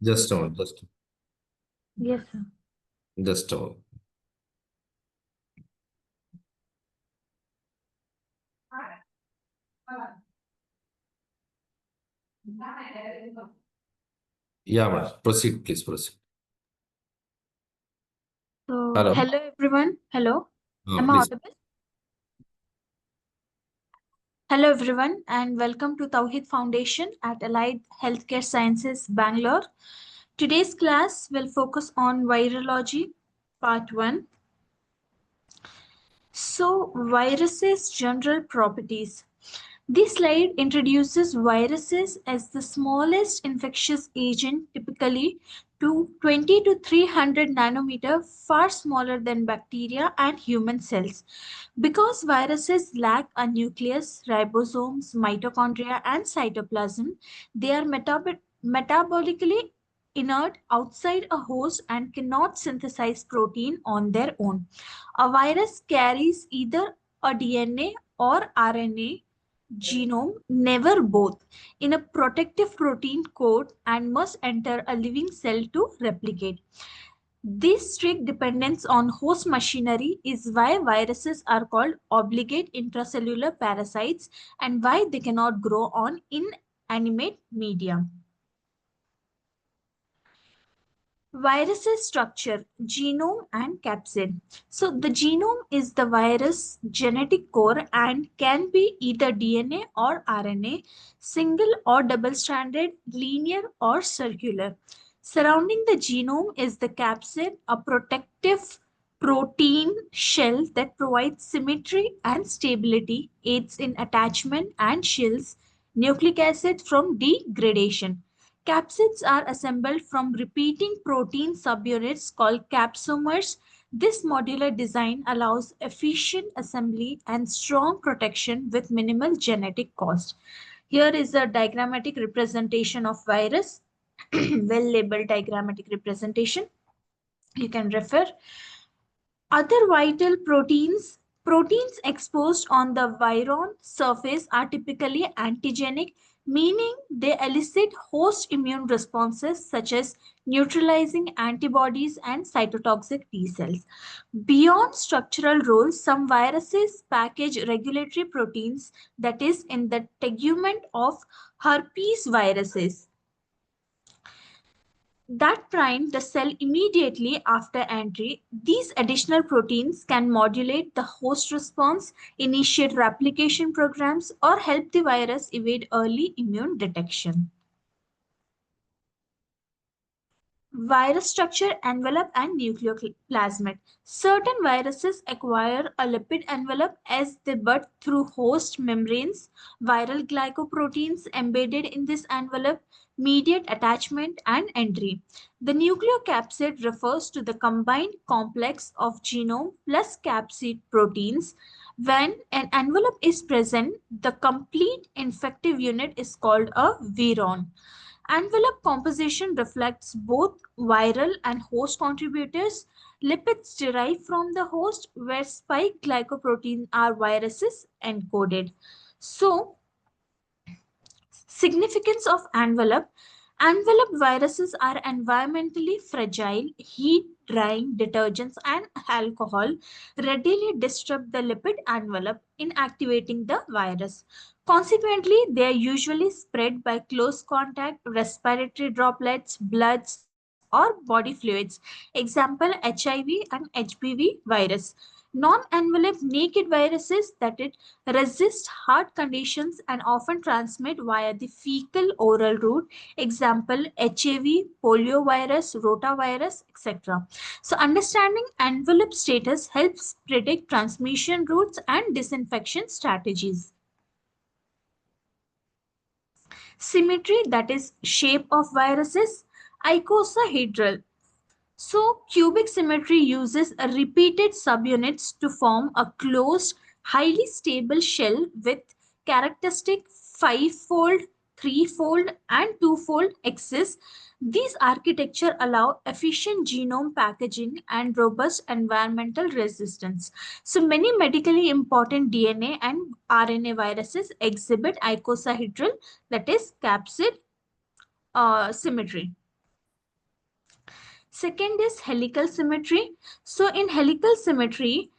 Just hold, Yes, sir. just hold. Yeah, madam. Proceed, please proceed. So, Hello. hello everyone. Hello. Am I Please. audible? Hello everyone, and welcome to Tawhid Foundation at Allied Healthcare Sciences, Bangalore. Today's class will focus on virology, part 1. So, viruses' general properties. This slide introduces viruses as the smallest infectious agent, typically to 20 to 300 nanometer, far smaller than bacteria and human cells. Because viruses lack a nucleus, ribosomes, mitochondria, and cytoplasm, they are metabolically inert outside a host and cannot synthesize protein on their own. A virus carries either a DNA or RNA genome, never both, in a protective protein coat and must enter a living cell to replicate. This strict dependence on host machinery is why viruses are called obligate intracellular parasites and why they cannot grow on inanimate media. Virus's structure, genome and capsid. So the genome is the virus genetic core and can be either DNA or RNA, single or double-stranded, linear or circular. Surrounding the genome is the capsid, a protective protein shell that provides symmetry and stability, aids in attachment and shields nucleic acid from degradation. Capsids are assembled from repeating protein subunits called capsomers. This modular design allows efficient assembly and strong protection with minimal genetic cost. Here is a diagrammatic representation of virus, well labeled diagrammatic representation. You can refer. Other vital proteins exposed on the viron surface are typically antigenic, meaning they elicit host immune responses such as neutralizing antibodies and cytotoxic T cells. Beyond structural roles, some viruses package regulatory proteins, that is, in the tegument of herpes viruses that prime the cell immediately after entry. These additional proteins can modulate the host response, initiate replication programs, or help the virus evade early immune detection. Virus structure, envelope, and nucleoplasmid. Certain viruses acquire a lipid envelope as they bud through host membranes. Viral glycoproteins embedded in this envelope mediate attachment and entry. The nucleocapsid refers to the combined complex of genome plus capsid proteins. When an envelope is present, the complete infective unit is called a viron. Envelope composition reflects both viral and host contributors. Lipids derive from the host, where spike glycoprotein are viruses encoded. So, significance of envelope. Envelope viruses are environmentally fragile. Heat, drying, detergents, and alcohol readily disrupt the lipid envelope, inactivating the virus. Consequently, they are usually spread by close contact, respiratory droplets, bloods, or body fluids. Example HIV and HPV virus. Non-enveloped naked viruses that it resist hard conditions and often transmit via the fecal oral route. Example HAV, poliovirus, rotavirus, etc. So understanding envelope status helps predict transmission routes and disinfection strategies. Symmetry, that is shape of viruses, icosahedral. So, cubic symmetry uses a repeated subunits to form a closed, highly stable shell with characteristic five-fold, three-fold, and two-fold axis. These architecture allow efficient genome packaging and robust environmental resistance. So, many medically important DNA and RNA viruses exhibit icosahedral, that is capsid symmetry. Second is helical symmetry. So in helical symmetry,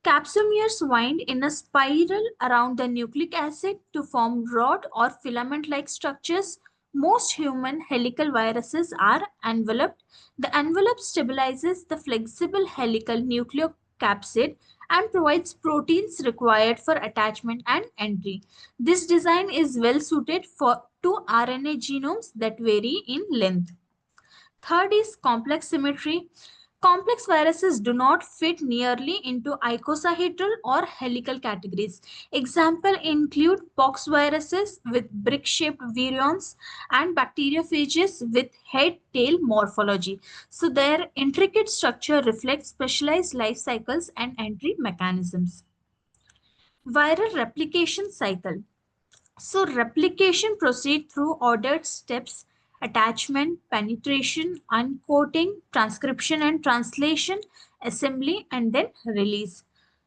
capsomeres wind in a spiral around the nucleic acid to form rod or filament-like structures. Most human helical viruses are enveloped. The envelope stabilizes the flexible helical nucleocapsid and provides proteins required for attachment and entry. This design is well suited for to RNA genomes that vary in length. Third is complex symmetry. Complex viruses do not fit nearly into icosahedral or helical categories. Examples include pox viruses with brick-shaped virions and bacteriophages with head-tail morphology. So their intricate structure reflects specialized life cycles and entry mechanisms. Viral replication cycle. So replication proceed through ordered steps: attachment, penetration, uncoating, transcription and translation, assembly, and then release.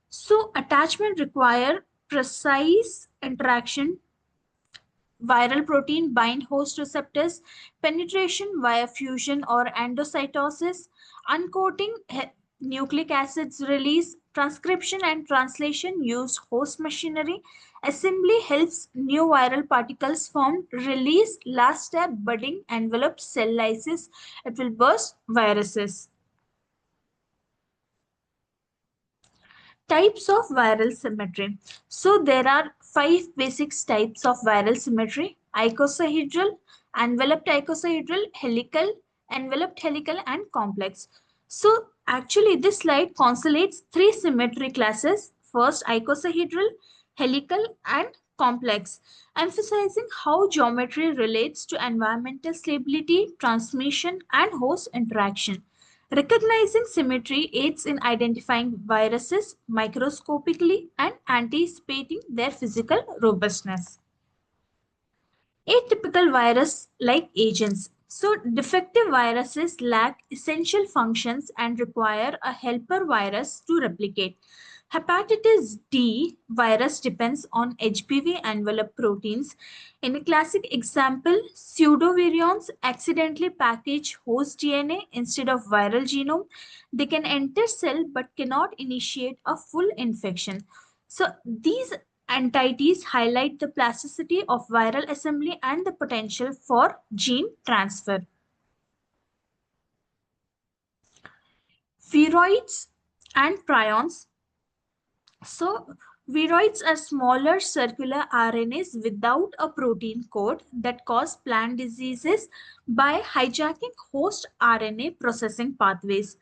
So attachment require precise interaction. Viral protein bind host receptors, penetration via fusion or endocytosis, uncoating nucleic acids release, transcription and translation use host machinery, assembly helps new viral particles form, release last step budding envelope cell lysis, it will burst viruses. Types of viral symmetry. So there are five basic types of viral symmetry: icosahedral, enveloped icosahedral, helical, enveloped helical, and complex. So actually this slide consolidates three symmetry classes: first icosahedral, helical, and complex, emphasizing how geometry relates to environmental stability, transmission, and host interaction. Recognizing symmetry aids in identifying viruses microscopically and anticipating their physical robustness. Atypical virus-like agents. So defective viruses lack essential functions and require a helper virus to replicate. Hepatitis D virus depends on HPV envelope proteins. In a classic example, pseudovirions accidentally package host DNA instead of viral genome. They can enter cell but cannot initiate a full infection. So these entities highlight the plasticity of viral assembly and the potential for gene transfer. Viroids and prions. So, viroids are smaller circular RNAs without a protein coat that cause plant diseases by hijacking host RNA processing pathways.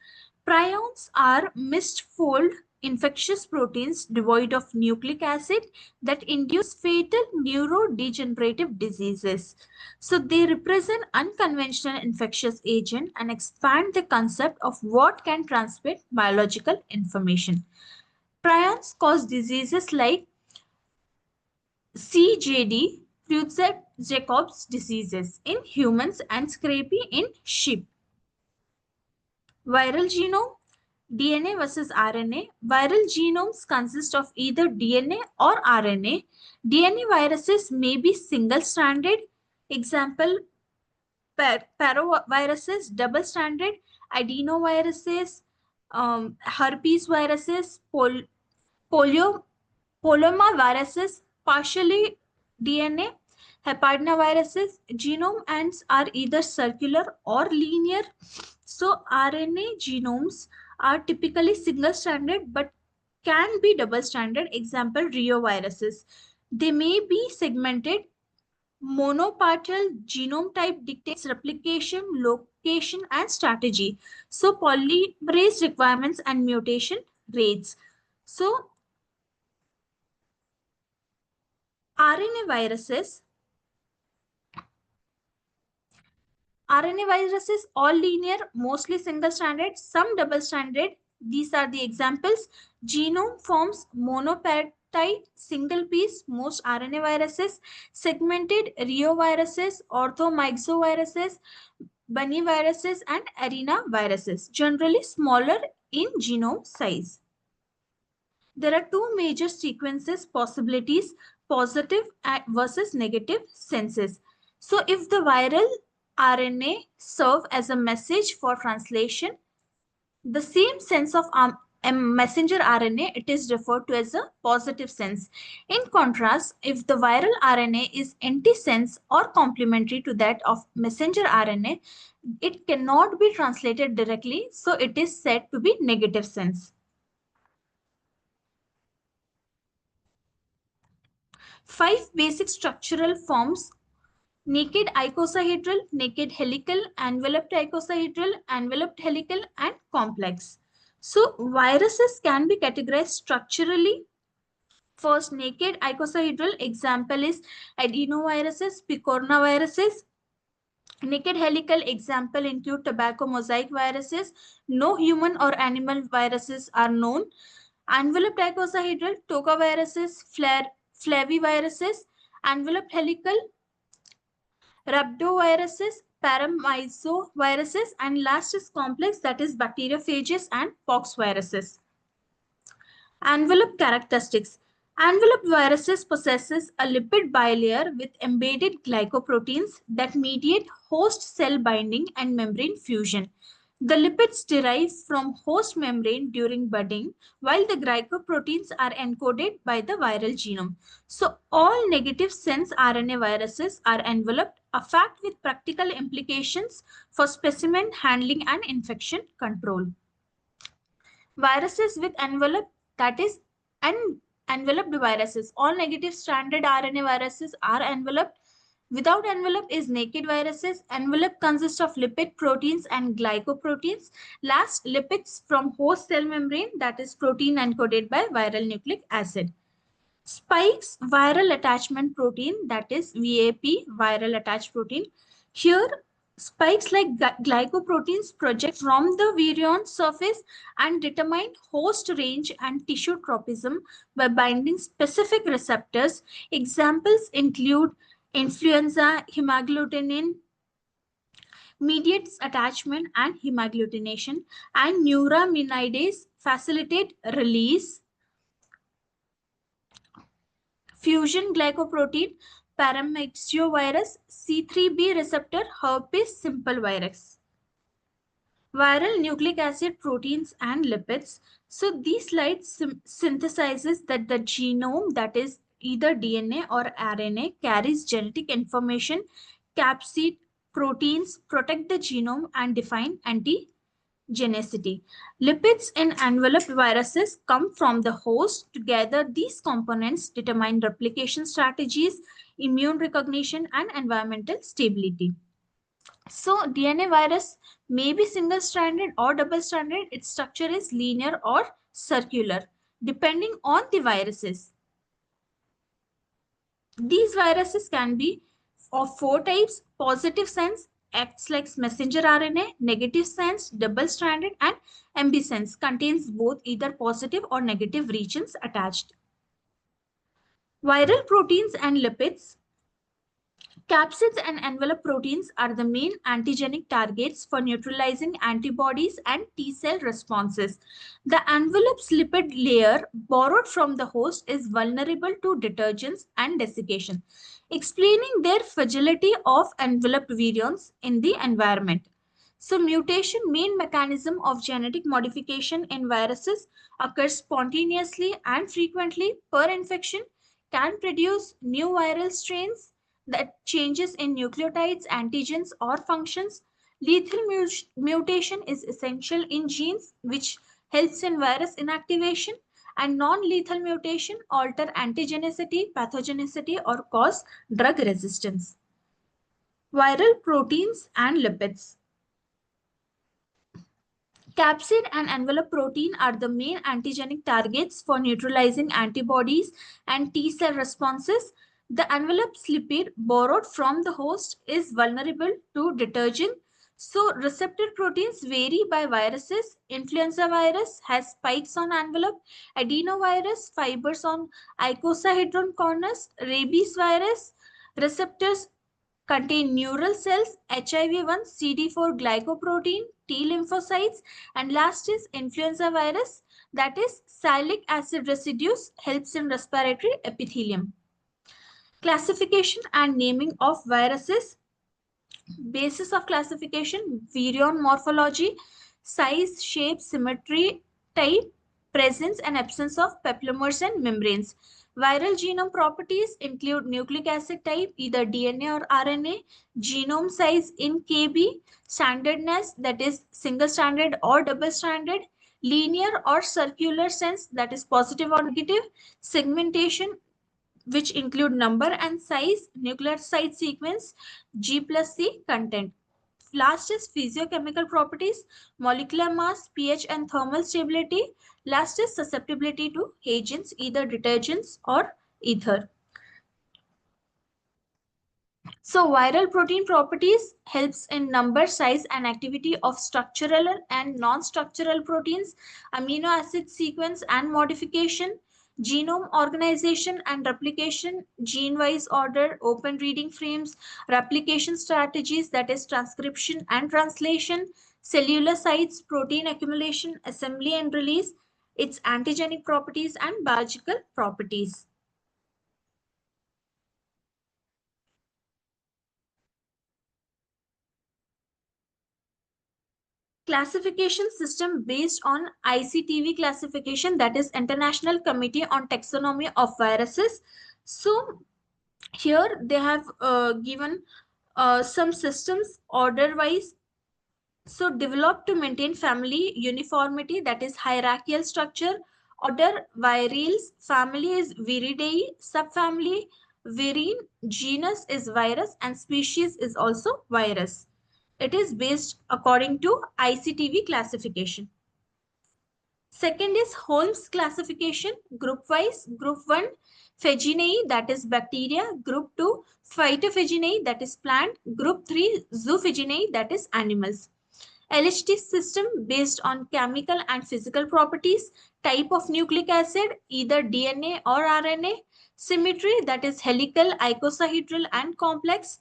Prions are misfold infectious proteins devoid of nucleic acid that induce fatal neurodegenerative diseases. So they represent unconventional infectious agent and expand the concept of what can transmit biological information. Prions cause diseases like CJD, Creutzfeldt-Jacobs diseases in humans and scrapie in sheep. Viral genome, DNA versus RNA. Viral genomes consist of either DNA or RNA. DNA viruses may be single-stranded. Example, paroviruses, double-stranded, adenoviruses, herpes viruses, polio polyomaviruses, partially DNA, hepatinoviruses, genome ends are either circular or linear. So RNA genomes are typically single-stranded but can be double-stranded. Example, reoviruses. They may be segmented. Monopartial genome type dictates replication, location, and strategy. So polymerase requirements and mutation rates. So RNA viruses RNA viruses all linear, mostly single-stranded, some double-stranded. These are the examples. Genome forms monopeptide, single piece, most RNA viruses, segmented reoviruses, orthomyxoviruses, bunny viruses, and arena viruses, generally smaller in genome size. There are two major sequences possibilities: positive versus negative senses. So if the viral RNA serve as a message for translation. The same sense of a messenger RNA, it is referred to as a positive sense. In contrast, if the viral RNA is antisense or complementary to that of messenger RNA, it cannot be translated directly, so it is said to be negative sense. 5 basic structural forms: naked icosahedral, naked helical, enveloped icosahedral, enveloped helical, and complex. So viruses can be categorized structurally. First, naked icosahedral example is adenoviruses, picornaviruses. Naked helical example include tobacco mosaic viruses. No human or animal viruses are known. Enveloped icosahedral, tocoviruses, flaviviruses. Enveloped helical, rhabdoviruses, paramyxoviruses, and last is complex, that is bacteriophages and poxviruses. Envelope characteristics. Enveloped viruses possesses a lipid bilayer with embedded glycoproteins that mediate host cell binding and membrane fusion. The lipids derive from host membrane during budding, while the glycoproteins are encoded by the viral genome. So all negative sense RNA viruses are enveloped, a fact with practical implications for specimen handling and infection control. Viruses with envelope, that is enveloped viruses. All negative stranded RNA viruses are enveloped. Without envelope is naked viruses. Envelope consists of lipid proteins and glycoproteins. Last, lipids from host cell membrane, that is protein encoded by viral nucleic acid. Spikes viral attachment protein, that is VAP, viral attached protein. Here, spikes like glycoproteins project from the virion surface and determine host range and tissue tropism by binding specific receptors. Examples include influenza, hemagglutinin, mediates attachment and hemagglutination, and neuraminidase facilitate release. Fusion glycoprotein, paramyxovirus, C3b receptor, herpes simple virus. Viral nucleic acid proteins and lipids. So these slides synthesizes that the genome, that is either DNA or RNA, carries genetic information. Capsid proteins protect the genome and define antigenicity. Lipids in enveloped viruses come from the host. Together, these components determine replication strategies, immune recognition, and environmental stability. So DNA virus may be single-stranded or double-stranded. Its structure is linear or circular, depending on the viruses. These viruses can be of 4 types: positive sense, acts like messenger RNA; negative sense, double-stranded; and ambisense, contains both either positive or negative regions attached. Viral proteins and lipids. Capsids and envelope proteins are the main antigenic targets for neutralizing antibodies and T cell responses. The envelope's lipid layer, borrowed from the host, is vulnerable to detergents and desiccation, explaining their fragility of enveloped virions in the environment. So mutation, main mechanism of genetic modification in viruses, occurs spontaneously and frequently per infection, can produce new viral strains that changes in nucleotides, antigens, or functions. Lethal mutation is essential in genes, which helps in virus inactivation, and non-lethal mutation alter antigenicity, pathogenicity, or cause drug resistance. Viral proteins and lipids. Capsid and envelope protein are the main antigenic targets for neutralizing antibodies and T cell responses. The envelope's lipid, borrowed from the host, is vulnerable to detergent. So receptor proteins vary by viruses. Influenza virus has spikes on envelope. Adenovirus fibers on icosahedron corners. Rabies virus receptors contain neural cells, HIV-1, CD4 glycoprotein, T lymphocytes, and last is influenza virus, that is salicylic acid residues, helps in respiratory epithelium. Classification and naming of viruses. Basis of classification, virion morphology, size, shape, symmetry, type, presence and absence of peplomers and membranes. Viral genome properties include nucleic acid type, either DNA or RNA, genome size in kb, standardness, that is single stranded or double stranded, linear or circular sense, that is positive or negative, segmentation, which include number and size, nucleoside sequence, G plus C content. Last is physiochemical properties, molecular mass, pH and thermal stability. Last is susceptibility to agents, either detergents or ether. So viral protein properties helps in number, size and activity of structural and non-structural proteins, amino acid sequence and modification, genome organization and replication, gene-wise order, open reading frames, replication strategies, that is transcription and translation, cellular sites, protein accumulation, assembly and release, its antigenic properties and biological properties. Classification system based on ICTV classification, that is International Committee on Taxonomy of Viruses. So here they have given some systems order wise. So developed to maintain family uniformity, that is hierarchical structure. Order Viriales, family is Viridae, subfamily Virine, genus is virus and species is also virus. It is based according to ICTV classification. Second is Holmes classification, group wise. Group 1, Phaginae, that is bacteria. Group 2, Phytophaginae, that is plant. Group 3, Zoophaginae, that is animals. LHT system based on chemical and physical properties, type of nucleic acid, either DNA or RNA, symmetry, that is helical, icosahedral and complex,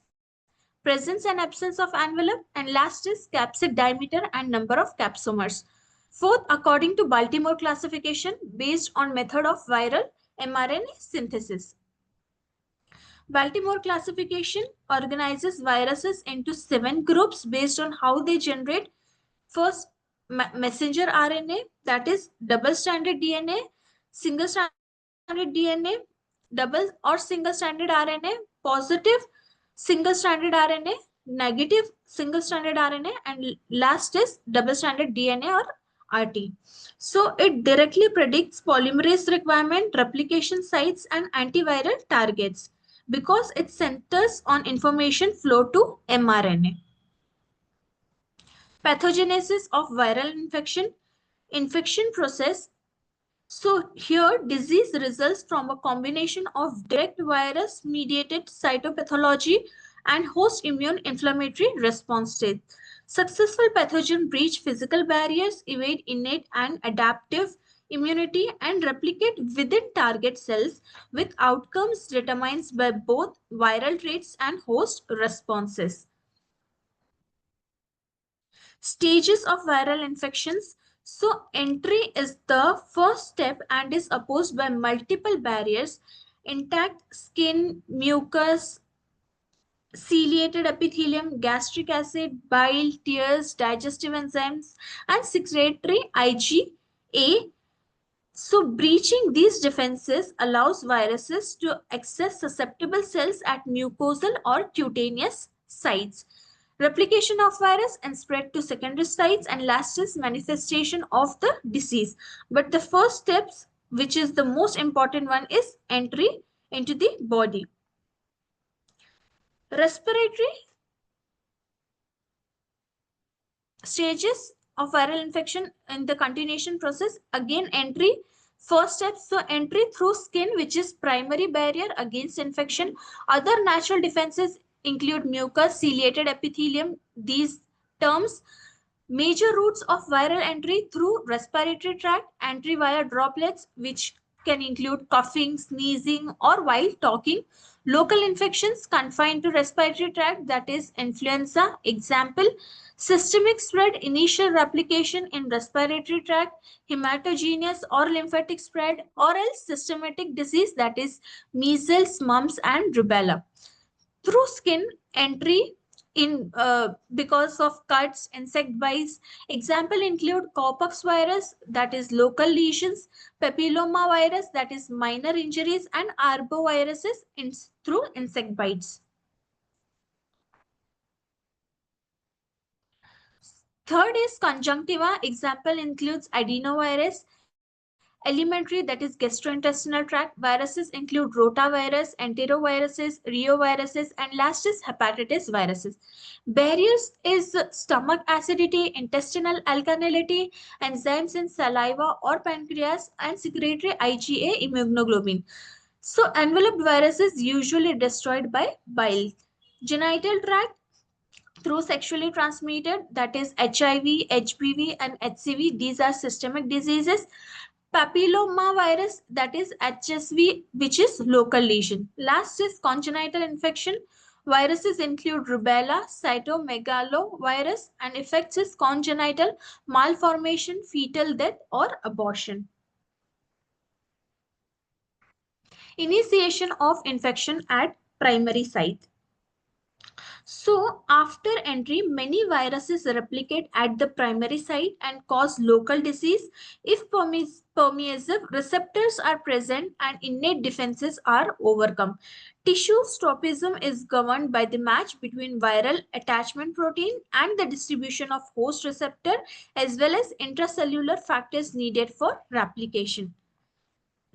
presence and absence of envelope, and last is capsid diameter and number of capsomers. Fourth, according to Baltimore classification based on method of viral mRNA synthesis. Baltimore classification organizes viruses into 7 groups based on how they generate. First, messenger RNA, that is double stranded DNA, single stranded DNA, double or single stranded RNA, positive single stranded RNA, negative single stranded RNA, and last is double stranded DNA or RT. So it directly predicts polymerase requirement, replication sites, and antiviral targets because it centers on information flow to mRNA. Pathogenesis of viral infection, infection process. So here disease results from a combination of direct virus mediated cytopathology and host immune inflammatory response state. Successful pathogen breach physical barriers, evade innate and adaptive immunity, and replicate within target cells, with outcomes determined by both viral traits and host responses. Stages of viral infections. So entry is the first step and is opposed by multiple barriers: intact skin, mucus, ciliated epithelium, gastric acid, bile, tears, digestive enzymes, and secretory IgA. So breaching these defenses allows viruses to access susceptible cells at mucosal or cutaneous sites. Replication of virus and spread to secondary sites, and last is manifestation of the disease. But the first steps, which is the most important one, is entry into the body. Respiratory stages of viral infection in the continuation process. Again, entry first step. So entry through skin, which is primary barrier against infection. Other natural defenses include mucus, ciliated epithelium. These terms. Major routes of viral entry through respiratory tract, entry via droplets, which can include coughing, sneezing, or while talking. Local infections confined to respiratory tract, that is influenza. Example, systemic spread, initial replication in respiratory tract, hematogenous or lymphatic spread, or else systematic disease, that is measles, mumps, and rubella. Through skin, entry in because of cuts, insect bites. Example include cowpox virus, that is local lesions, papilloma virus, that is minor injuries, and arboviruses through insect bites. Third is conjunctiva. Example includes adenovirus, elementary, that is gastrointestinal tract. Viruses include rotavirus, enteroviruses, reoviruses, and last is hepatitis viruses. Barriers is stomach acidity, intestinal alkalinity, enzymes in saliva or pancreas, and secretory IgA immunoglobulin. So enveloped viruses usually destroyed by bile. Genital tract through sexually transmitted, that is HIV, HPV, and HCV. These are systemic diseases. Papilloma virus, that is HSV, which is local lesion. Last is congenital infection. Viruses include rubella, cytomegalovirus, and effects is congenital malformation, fetal death, or abortion. Initiation of infection at primary site. So, after entry, many viruses replicate at the primary site and cause local disease. If permissive receptors are present and innate defenses are overcome. Tissue tropism is governed by the match between viral attachment protein and the distribution of host receptor, as well as intracellular factors needed for replication.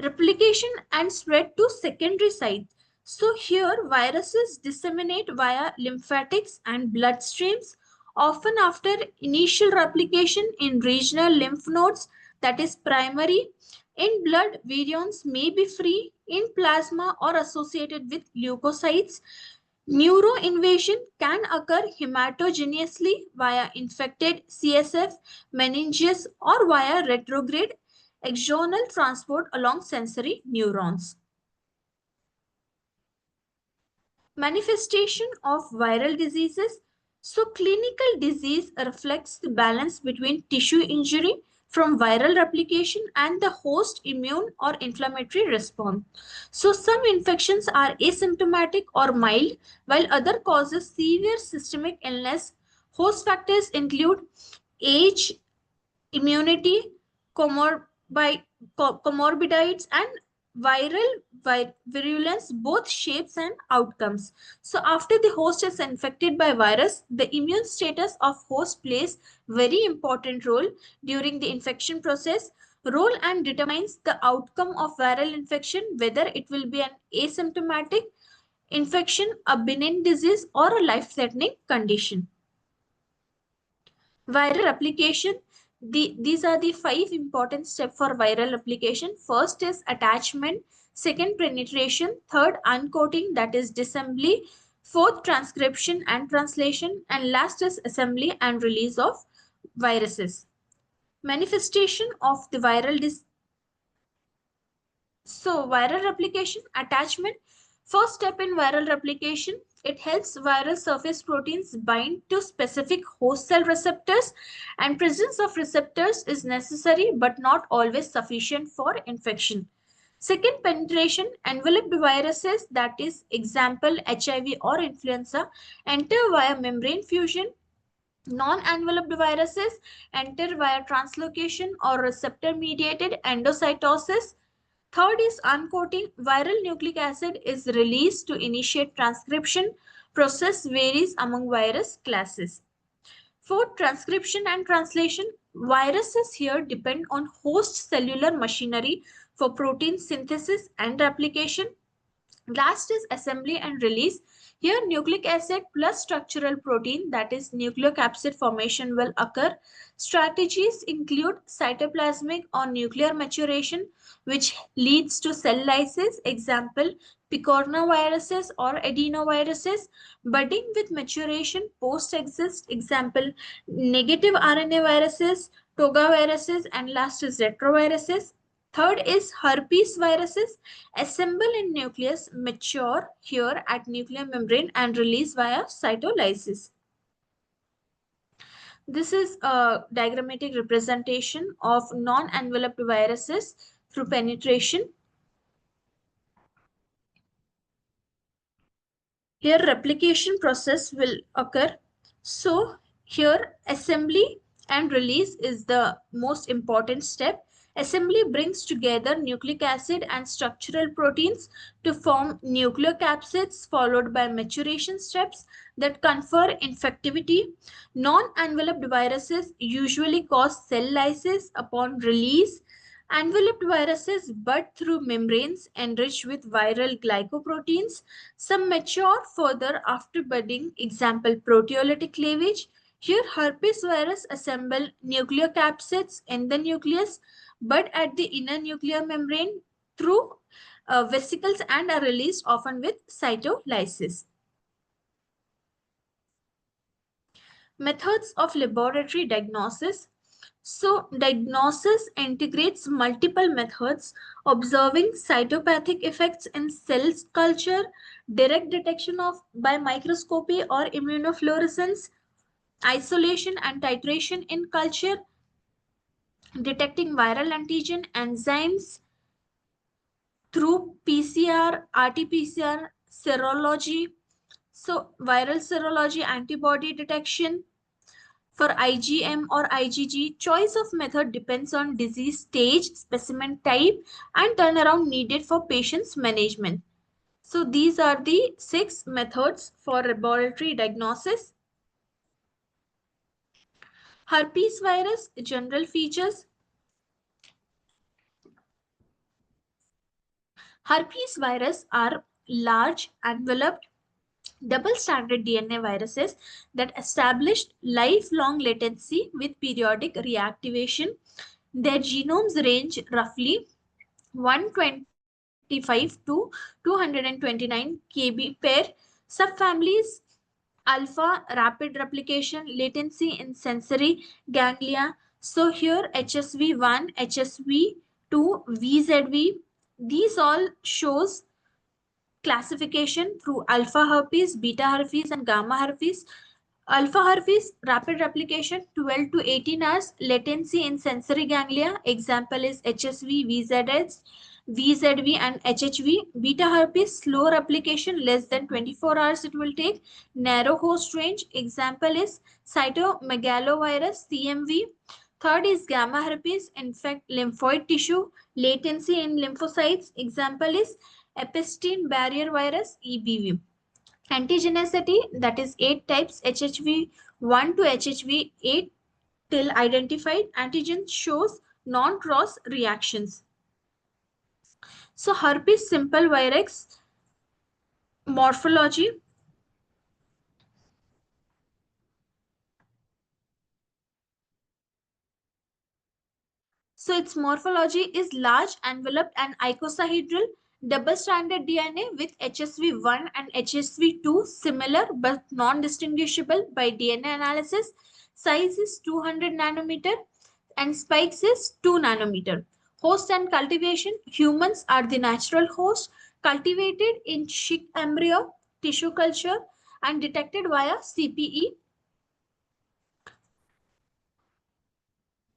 Replication and spread to secondary sites. So here viruses disseminate via lymphatics and bloodstreams, often after initial replication in regional lymph nodes, that is primary. In blood, virions may be free in plasma or associated with leukocytes. Neuroinvasion can occur hematogeneously via infected CSF, meninges, or via retrograde axonal transport along sensory neurons. Manifestation of viral diseases. So clinical disease reflects the balance between tissue injury from viral replication and the host immune or inflammatory response. So some infections are asymptomatic or mild, while other causes severe systemic illness. Host factors include age, immunity, comorbidities, and virulence, both shapes and outcomes. So after the host is infected by virus, the immune status of host plays very important role during the infection process. Role and determines the outcome of viral infection, whether it will be an asymptomatic infection, a benign disease, or a life-threatening condition. Viral replication. These are the 5 important steps for viral replication. First is attachment, second penetration, third uncoating, that is disassembly, fourth transcription and translation, and last is assembly and release of viruses. Manifestation of the viral so viral replication, attachment. First step in viral replication, it helps viral surface proteins bind to specific host cell receptors, and presence of receptors is necessary but not always sufficient for infection. Second, penetration. Enveloped viruses, that is example HIV or influenza, enter via membrane fusion. Non-enveloped viruses enter via translocation or receptor-mediated endocytosis. Third is uncoating. Viral nucleic acid is released to initiate transcription. Process varies among virus classes. Fourth, transcription and translation. Viruses here depend on host cellular machinery for protein synthesis and replication. Last is assembly and release. Here nucleic acid plus structural protein, that is nucleocapsid formation, will occur. Strategies include cytoplasmic or nuclear maturation, which leads to cell lysis, example picornaviruses or adenoviruses. Budding with maturation post exist, example negative RNA viruses, toga viruses, and last is retroviruses. Third is herpes viruses, assemble in nucleus, mature here at nuclear membrane and release via cytolysis. This is a diagrammatic representation of non-enveloped viruses through penetration. Here replication process will occur. So here assembly and release is the most important step. Assembly brings together nucleic acid and structural proteins to form nucleocapsids, followed by maturation steps that confer infectivity. Non-enveloped viruses usually cause cell lysis upon release. Enveloped viruses bud through membranes enriched with viral glycoproteins. Some mature further after budding, example proteolytic cleavage. Here, herpes virus assemble nucleocapsids in the nucleus, but at the inner nuclear membrane through vesicles and are released often with cytolysis. Methods of laboratory diagnosis. So, diagnosis integrates multiple methods, observing cytopathic effects in cell culture, direct detection of by microscopy or immunofluorescence, isolation and titration in culture, detecting viral antigen enzymes through PCR, RT-PCR, serology. So, viral serology, antibody detection. For IgM or IgG, choice of method depends on disease stage, specimen type, and turnaround needed for patient's management. So these are the 6 methods for laboratory diagnosis. Herpes virus, general features. Herpes virus are large, enveloped, double-stranded DNA viruses that established lifelong latency with periodic reactivation. Their genomes range roughly 125 to 229 kb per subfamilies. Alpha, rapid replication, latency in sensory ganglia. So here HSV1, HSV2, VZV, these all shows classification through alpha herpes, beta herpes, and gamma herpes. Alpha herpes, rapid replication, 12 to 18 hours, latency in sensory ganglia. Example is HSV, VZH, VZV, and HHV. Beta herpes, slow replication, less than 24 hours it will take. Narrow host range. Example is cytomegalovirus, CMV. Third is gamma herpes, infect lymphoid tissue, latency in lymphocytes. Example is epstein barrier virus, EBV. Antigenicity, that is 8 types, HHV1 to HHV8 till identified. Antigen shows non-cross reactions. So herpes simple virus morphology. So its morphology is large, enveloped, and icosahedral, double-stranded DNA with HSV1 and HSV2 similar but non-distinguishable by DNA analysis. Size is 200 nanometer and spikes is 2 nanometer. Host and cultivation. Humans are the natural host, cultivated in chick embryo tissue culture and detected via CPE.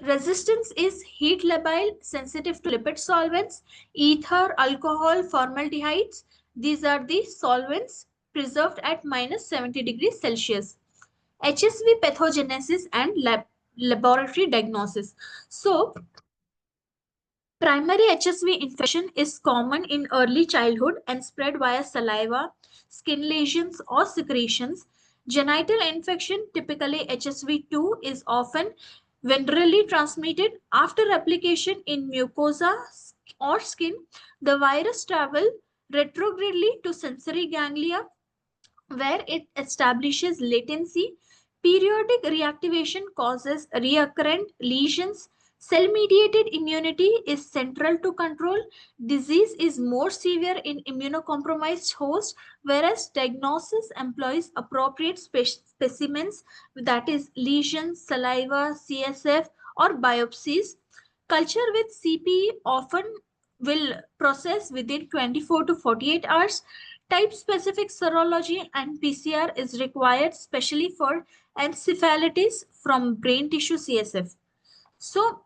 Resistance is heat labile, sensitive to lipid solvents, ether, alcohol, formaldehydes. These are the solvents preserved at minus 70 degrees Celsius. HSV pathogenesis and laboratory diagnosis. So, primary HSV infection is common in early childhood and spread via saliva, skin lesions, or secretions. Genital infection, typically HSV2, is often ventrally transmitted. After application in mucosa or skin, the virus travels retrogradely to sensory ganglia where it establishes latency. Periodic reactivation causes recurrent lesions. Cell mediated immunity is central to control. Disease is more severe in immunocompromised hosts, whereas diagnosis employs appropriate specimens, that is, lesions, saliva, CSF, or biopsies. Culture with CPE often will process within 24 to 48 hours. Type specific serology and PCR is required, especially for encephalitis from brain tissue CSF. So,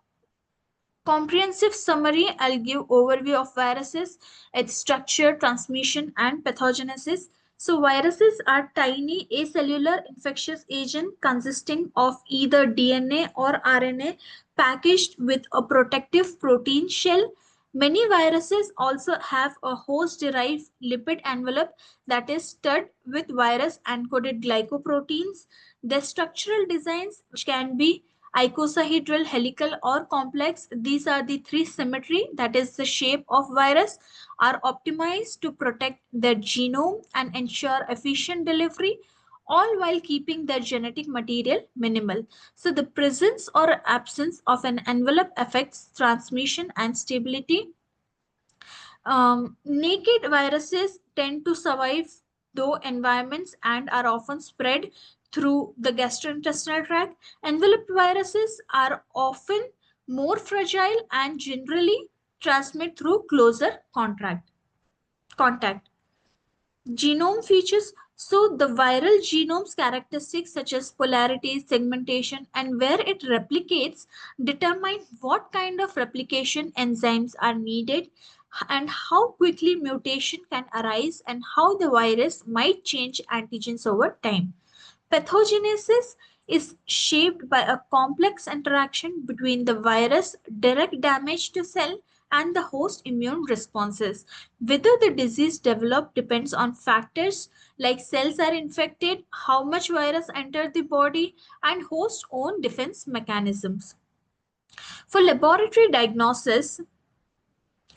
comprehensive summary, I'll give overview of viruses, its structure, transmission, and pathogenesis. So viruses are tiny acellular infectious agent consisting of either DNA or RNA packaged with a protective protein shell. Many viruses also have a host-derived lipid envelope that is stud with virus-encoded glycoproteins. Their structural designs, which can be icosahedral, helical, or complex, these are the three symmetry, that is the shape of virus, are optimized to protect their genome and ensure efficient delivery, all while keeping their genetic material minimal. So, the presence or absence of an envelope affects transmission and stability. Naked viruses tend to survive though environments and are often spread through the gastrointestinal tract. Enveloped viruses are often more fragile and generally transmit through closer contact. Genome features. So the viral genome's characteristics such as polarity, segmentation, and where it replicates determine what kind of replication enzymes are needed and how quickly mutation can arise and how the virus might change antigens over time. Pathogenesis is shaped by a complex interaction between the virus' direct damage to cell and the host immune responses. Whether the disease developed depends on factors like cells are infected, how much virus entered the body, and host own defense mechanisms. For laboratory diagnosis,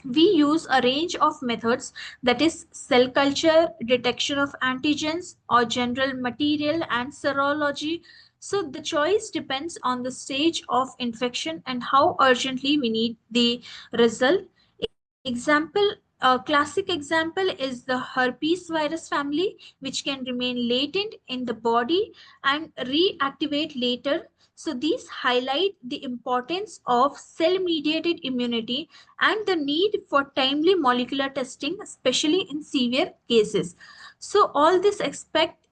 we use a range of methods, that is cell culture, detection of antigens or general material, and serology. So the choice depends on the stage of infection and how urgently we need the result. A classic example is the herpes virus family, which can remain latent in the body and reactivate later. So these highlight the importance of cell-mediated immunity and the need for timely molecular testing, especially in severe cases. So all this aspect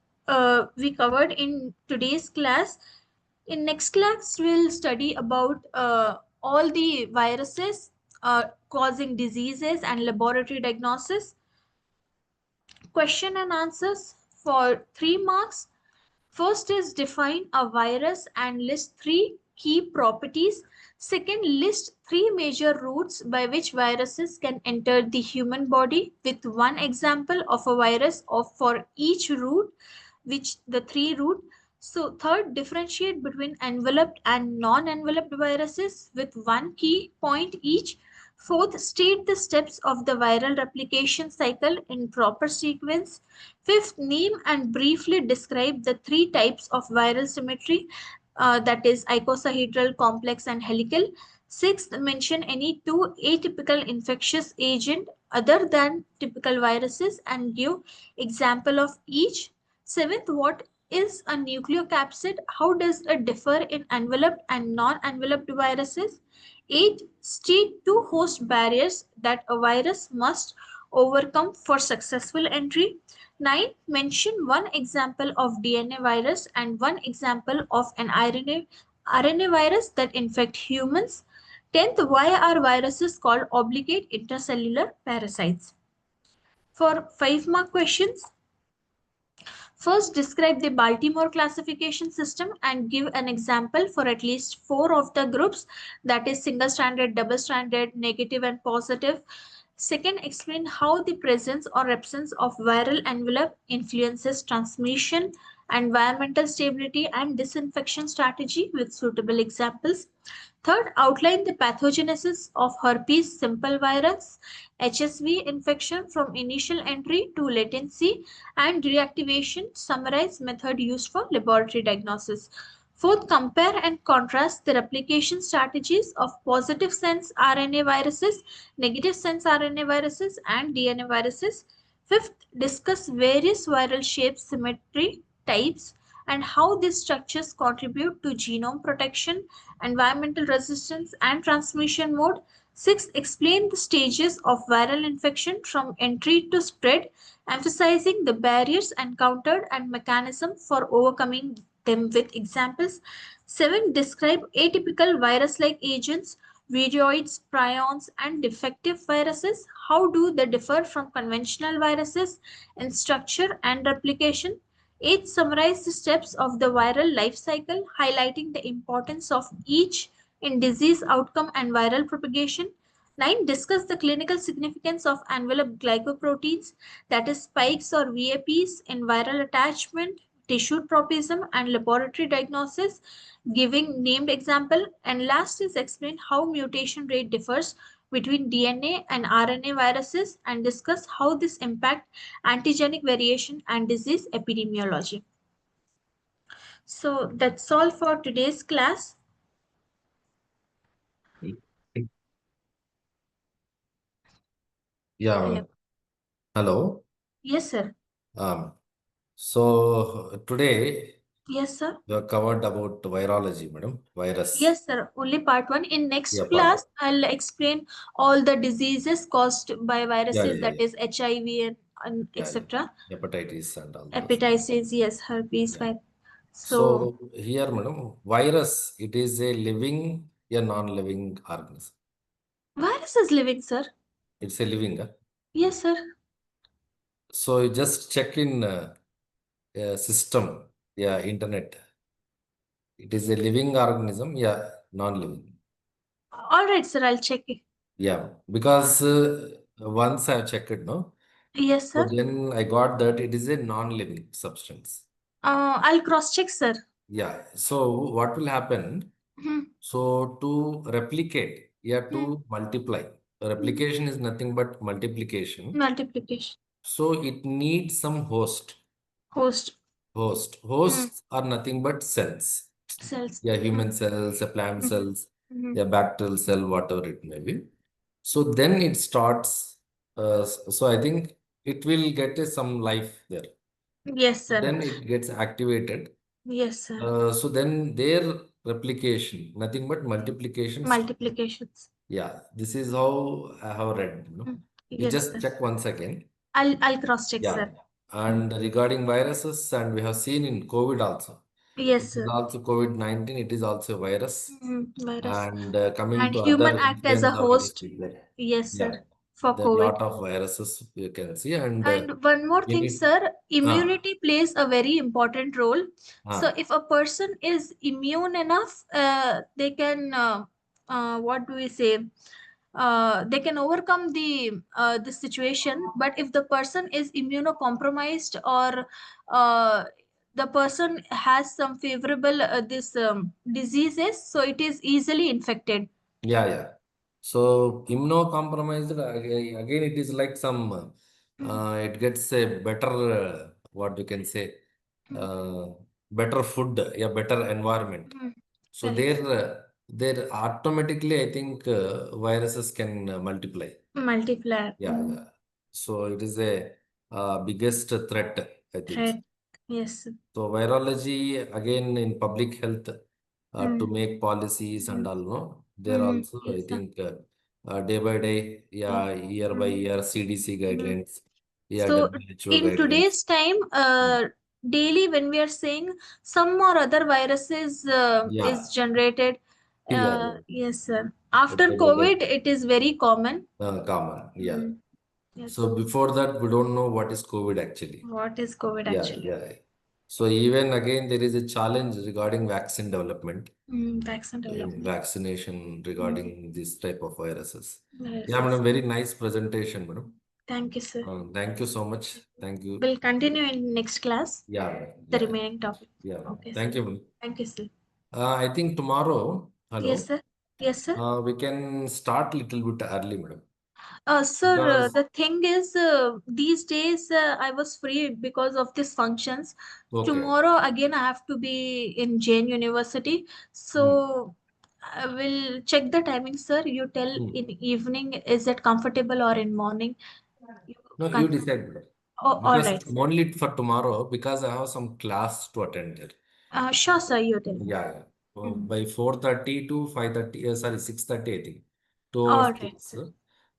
we covered in today's class. In next class, we'll study about all the viruses causing diseases and laboratory diagnosis. Question and answers for 3 marks. First is define a virus and list 3 key properties. Second, list 3 major routes by which viruses can enter the human body with one example of a virus of for each route, which the 3 route. So third, differentiate between enveloped and non-enveloped viruses with one key point each. Fourth, state the steps of the viral replication cycle in proper sequence. Fifth, name and briefly describe the 3 types of viral symmetry, that is icosahedral, complex, and helical. Sixth, mention any 2 atypical infectious agent other than typical viruses and give example of each. Seventh, what is a nucleocapsid? How does it differ in enveloped and non-enveloped viruses? 8. State 2 host barriers that a virus must overcome for successful entry. 9. Mention one example of DNA virus and one example of an RNA virus that infect humans. 10th, why are viruses called obligate intercellular parasites? For 5 mark questions, first, describe the Baltimore classification system and give an example for at least 4 of the groups, that is single-stranded, double-stranded, negative, and positive. Second, explain how the presence or absence of viral envelope influences transmission, environmental stability, and disinfection strategy with suitable examples. Third, outline the pathogenesis of herpes simple virus, HSV infection from initial entry to latency and reactivation. Summarize method used for laboratory diagnosis. Fourth, compare and contrast the replication strategies of positive sense RNA viruses, negative sense RNA viruses, and DNA viruses. Fifth, discuss various viral shapes, symmetry, types, and how these structures contribute to genome protection, environmental resistance, and transmission mode. Sixth, explain the stages of viral infection from entry to spread, emphasizing the barriers encountered and mechanism for overcoming them with examples. 7. Describe atypical virus-like agents Viroids, prions, and defective viruses. How do they differ from conventional viruses in structure and replication? 8. Summarize the steps of the viral life cycle, highlighting the importance of each in disease outcome and viral propagation. 9. Discuss the clinical significance of enveloped glycoproteins, that is, spikes or VAPs, in viral attachment, tissue tropism, and laboratory diagnosis, giving named example. And last is explain how mutation rate differs between DNA and RNA viruses and discuss how this impact antigenic variation and disease epidemiology. So that's all for today's class. Yeah. Hello. Hello. Yes, sir. Um, so today Yes, sir. we have covered about virology, madam, virus. Yes, sir. Only part one. In Yeah, next part one. class, I'll explain all the diseases caused by Yeah, viruses, yeah, that yeah, is HIV and yeah, etc. yeah. Hepatitis and all those. Hepatitis, yes, herpes, Yeah. virus. So, So here, madam, virus, it is a living, a non-living organism. virus is living, sir. It's a living. Yes, sir. So you just check in system, yeah, internet. It is a living organism, yeah, non-living. All right, sir. I'll check it. Yeah, because once I checked it, no, Yes, so sir. then I got that it is a non-living substance. I'll cross check, sir. Yeah, so what will happen? Hmm. So to replicate, yeah, Hmm. to multiply. Hmm. Replication is nothing but multiplication. Multiplication. So it needs some host. Host. Hmm. Hosts are nothing but cells. Cells. Yeah, Hmm. human cells, plant Hmm. cells, Hmm. yeah, bacterial cell, whatever it may be. So then it starts. So I think it will get some life there. Yes, sir. Then it gets activated. Yes, sir. So then their replication, nothing but multiplication start. Multiplications. Yeah, this is how I have read. Hmm. You Yes, just sir. check once again. I'll cross check, Yeah. sir. Hmm. And regarding viruses, and we have seen in COVID also. It Yes, is sir. also COVID-19, it is also a virus. Virus. And coming And to human other act as a influenza virus, host. Yes, yeah, sir. For there are a COVID. lot of viruses you can see, and And one more you thing, need, sir, ah, immunity plays a very important role. So ah, if a person is immune enough, they can, what do we say? They can overcome the situation. But if the person is immunocompromised, or the person has some favorable this diseases, so it is easily infected. yeah, yeah. So immunocompromised, again, it is like some, Mm, it gets a better, what you can say, mm, uh, better food, yeah, better environment. mm. So Correct. there automatically, I think viruses can multiply. Multiplier. Yeah, yeah. So it is a biggest threat, I think. Threat. Yes. So virology again in public health to Mm. make policies and Mm. all, no, there Mm. also I Yes, sir. think day by day, Yeah. yeah, year by Mm. year CDC Mm. guidelines, yeah, So WHO in guidelines. today's time, Mm. daily when we are saying some or other viruses Yeah, is generated. yeah, yeah. Yes, sir. After Day by day, COVID, it is very common. common. Yeah. Mm. Yes. So before that, we don't know what is COVID actually. What is COVID Yeah, actually? yeah. So even again, there is a challenge regarding vaccine development Vaccine in development. vaccination Mm. regarding this type of viruses. Yeah, Viruses. madam, very nice presentation, madam. Thank you, sir. Thank you so much. Thank you. We'll continue in next class, Yeah, madam. the Yeah, remaining topic. yeah, madam. Okay, sir. Thank you, madam. Thank you, sir. I think tomorrow, Yes, hello, sir. Yes, sir. we can start little bit early, madam. Sir, Because, the thing is, these days I was free because of these functions. okay. Tomorrow again I have to be in Jain University. Hmm. So I will check the timing, sir. You tell Hmm. in evening, is it comfortable, or in morning? You No, you confirm. decide, madam. Oh, all Because right, sir. only for tomorrow, because I have some class to attend there. Sure, sir. You tell me. Yeah, yeah. Mhm. By 4:30 to 5:30, sorry, 6:30, I think. 2 hours All right, class. sir.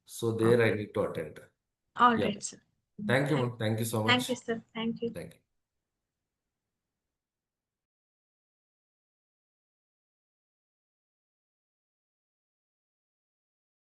So there I Okay. need to attend. All Yeah. right, sir. Thank you, Thank, ma'am. Thank you so thank you, much. sir. Thank you. Thank you.